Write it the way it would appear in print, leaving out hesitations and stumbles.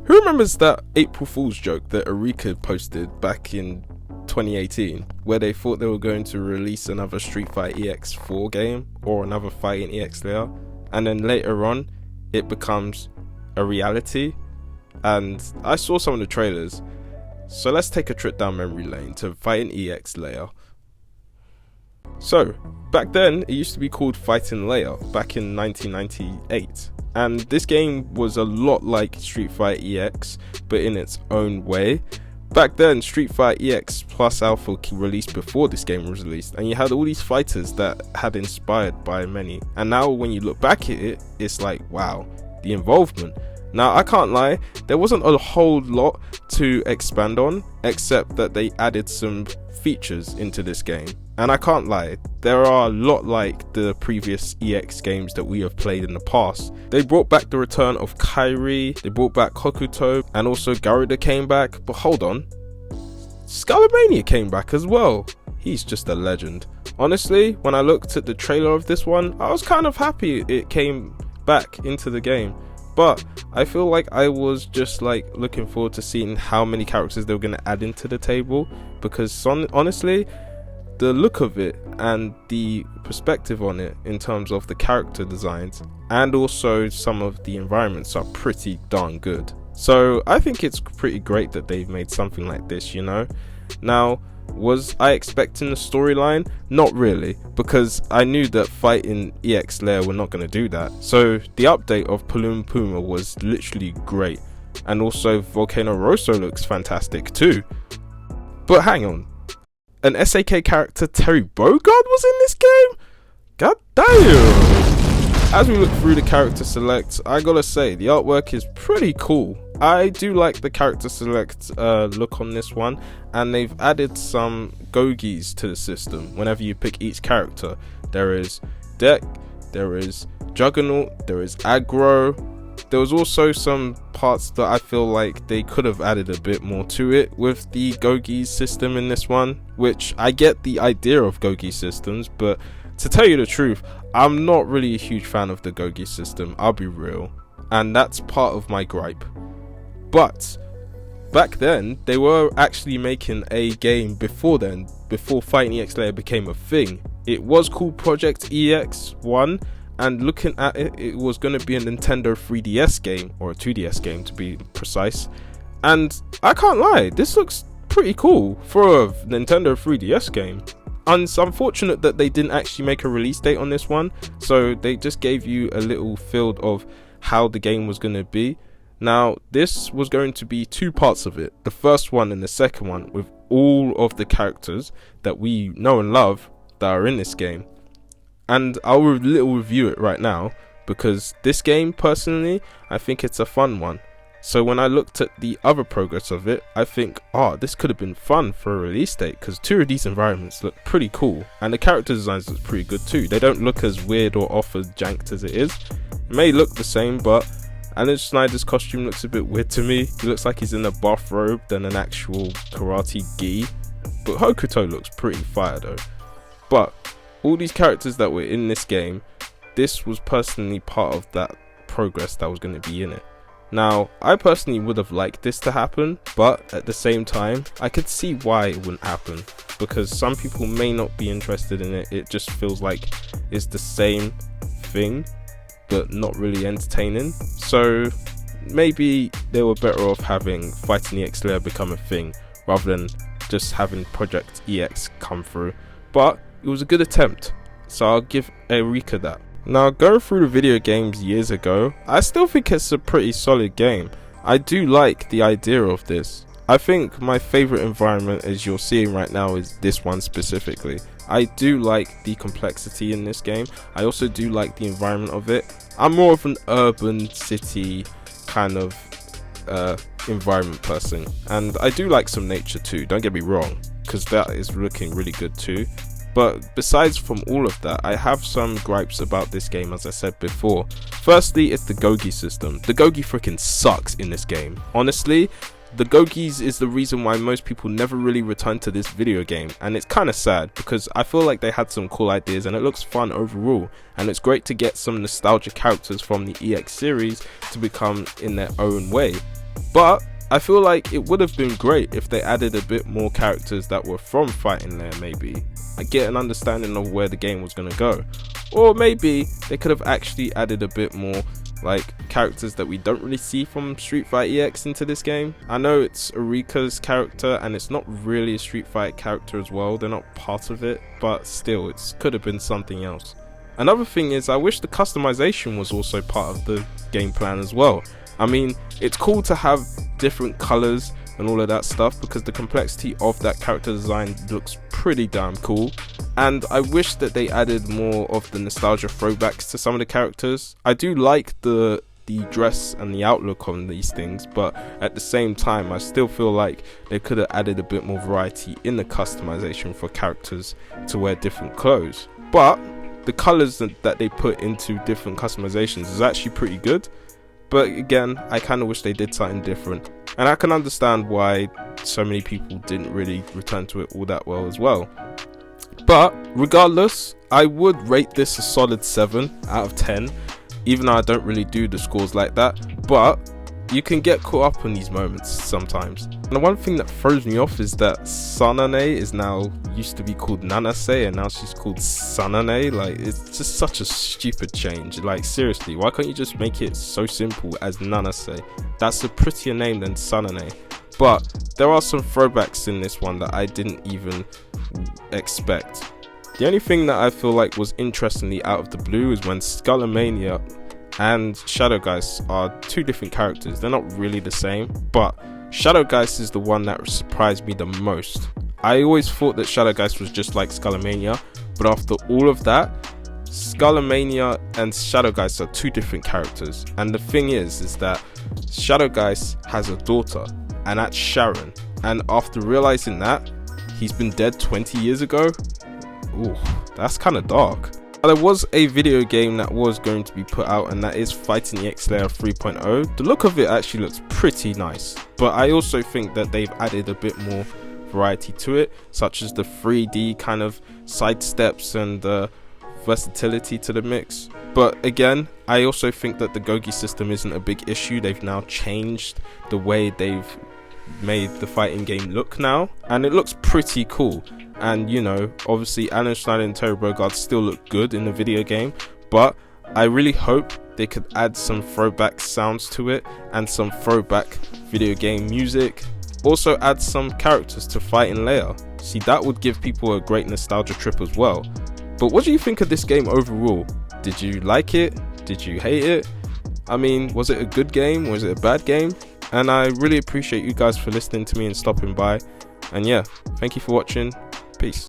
Who remembers that April Fool's joke that Eureka posted back in 2018, where they thought they were going to release another Street Fighter EX4 game or another Fighting EX layer, and then later on it becomes a reality? And I saw some of the trailers, so let's take a trip down memory lane to Fighting EX layer. So back then it used to be called Fighting Layer back in 1998, and this game was a lot like Street Fighter EX but in its own way. Back then Street Fighter EX Plus Alpha released before this game was released, and you had all these fighters that had inspired by many, and now when you look back at it, it's like, wow, the involvement. Now I can't lie, there wasn't a whole lot to expand on except that they added some features into this game, and I can't lie, there are a lot like the previous EX games that we have played in the past. They brought back the return of Kairi, they brought back Hokuto, and also Garuda came back, but hold on, Scalamania came back as well. He's just a legend. Honestly, when I looked at the trailer of this one, I was kind of happy it came back into the game, but I feel like I was just like looking forward to seeing how many characters they were going to add into the table, because honestly, the look of it and the perspective on it in terms of the character designs and also some of the environments are pretty darn good. So I think it's pretty great that they've made something like this, you know. Now, was I expecting the storyline? Not really, because I knew that Fighting EX Layer were not going to do that. So the update of Palum Puma was literally great, and also Volcano Rosso looks fantastic too. But hang on, an SAK character Terry Bogard was in this game? God damn! As we look through the character select, I gotta say the artwork is pretty cool. I do like the character select look on this one, and they've added some gougis to the system. Whenever you pick each character, there is Deck, there is Juggernaut, there is Aggro. There was also some parts that I feel like they could have added a bit more to it with the Gogi system in this one, which I get the idea of Gogi systems, but to tell you the truth, I'm not really a huge fan of the Gogi system, I'll be real, and that's part of my gripe. But back then, they were actually making a game before then, before Fighting EX Layer became a thing. It was called Project EX1, and looking at it, it was going to be a Nintendo 3DS game, or a 2DS game to be precise. And I can't lie, this looks pretty cool for a Nintendo 3DS game. And it's unfortunate that they didn't actually make a release date on this one, so they just gave you a little feel of how the game was going to be. Now, this was going to be two parts of it, the first one and the second one, with all of the characters that we know and love that are in this game. And I'll little review it right now, because this game, personally, I think it's a fun one. So when I looked at the other progress of it, I think, this could have been fun for a release date, because two of these environments look pretty cool, and the character designs look pretty good too. They don't look as weird or off as janked as it is. It may look the same, but Alan Schneider's costume looks a bit weird to me. He looks like he's in a bathrobe than an actual karate gi, but Hokuto looks pretty fire though. But all these characters that were in this game, this was personally part of that progress that was going to be in it. Now, I personally would have liked this to happen, but at the same time, I could see why it wouldn't happen, because some people may not be interested in it. It just feels like it's the same thing, but not really entertaining. So maybe they were better off having Fighting EX Layer become a thing, rather than just having Project EX come through. But it was a good attempt, so I'll give Eureka that. Now, going through the video games years ago, I still think it's a pretty solid game. I do like the idea of this. I think my favourite environment, as you're seeing right now, is this one specifically. I do like the complexity in this game. I also do like the environment of it. I'm more of an urban city kind of environment person, and I do like some nature too, don't get me wrong, because that is looking really good too. But besides from all of that, I have some gripes about this game, as I said before. Firstly, it's the Gogi system. The Gogi freaking sucks in this game. Honestly, the Gogis is the reason why most people never really return to this video game, and it's kind of sad, because I feel like they had some cool ideas and it looks fun overall, and it's great to get some nostalgia characters from the EX series to become in their own way. But I feel like it would have been great if they added a bit more characters that were from Fighting Lair. Maybe I get an understanding of where the game was going to go, or maybe they could have actually added a bit more like characters that we don't really see from Street Fighter EX into this game. I know it's Erika's character and it's not really a Street Fighter character as well, they're not part of it, but still it could have been something else. Another thing is, I wish the customization was also part of the game plan as well. I mean, it's cool to have different colors and all of that stuff because the complexity of that character design looks pretty damn cool, and I wish that they added more of the nostalgia throwbacks to some of the characters. I do like the dress and the outlook on these things, but at the same time I still feel like they could have added a bit more variety in the customization for characters to wear different clothes. But the colors that they put into different customizations is actually pretty good, but again, I kind of wish they did something different, and I can understand why so many people didn't really return to it all that well as well. But regardless, I would rate this a solid 7 out of 10, even though I don't really do the scores like that, but you can get caught up in these moments sometimes. And the one thing that throws me off is that Sanane is now used to be called Nanase and now she's called Sanane. Like, it's just such a stupid change. Like, seriously, why can't you just make it so simple as Nanase? That's a prettier name than Sanane. But there are some throwbacks in this one that I didn't even expect. The only thing that I feel like was interestingly out of the blue is when Skullomania and Shadow Geist are two different characters. They're not really the same, but Shadow Geist is the one that surprised me the most. I always thought that Shadow Geist was just like Skullomania, but after all of that, Skullomania and Shadow Geist are two different characters. And the thing is that Shadow Geist has a daughter, and that's Sharon. And after realizing that he's been dead 20 years ago, ooh, that's kind of dark. There was a video game that was going to be put out, and that is Fighting EX Layer 3.0. The look of it actually looks pretty nice, but I also think that they've added a bit more variety to it, such as the 3D kind of side steps and the versatility to the mix. But again, I also think that the gougi system isn't a big issue. They've now changed the way they've made the fighting game look now, and it looks pretty cool. And you know, obviously Alan Schneider and Terry Bogard still look good in the video game, but I really hope they could add some throwback sounds to it and some throwback video game music. Also add some characters to Fighting Layer. See, that would give people a great nostalgia trip as well. But what do you think of this game overall? Did you like it? Did you hate it? I mean, was it a good game? Was it a bad game? And I really appreciate you guys for listening to me and stopping by. And yeah, thank you for watching. Peace.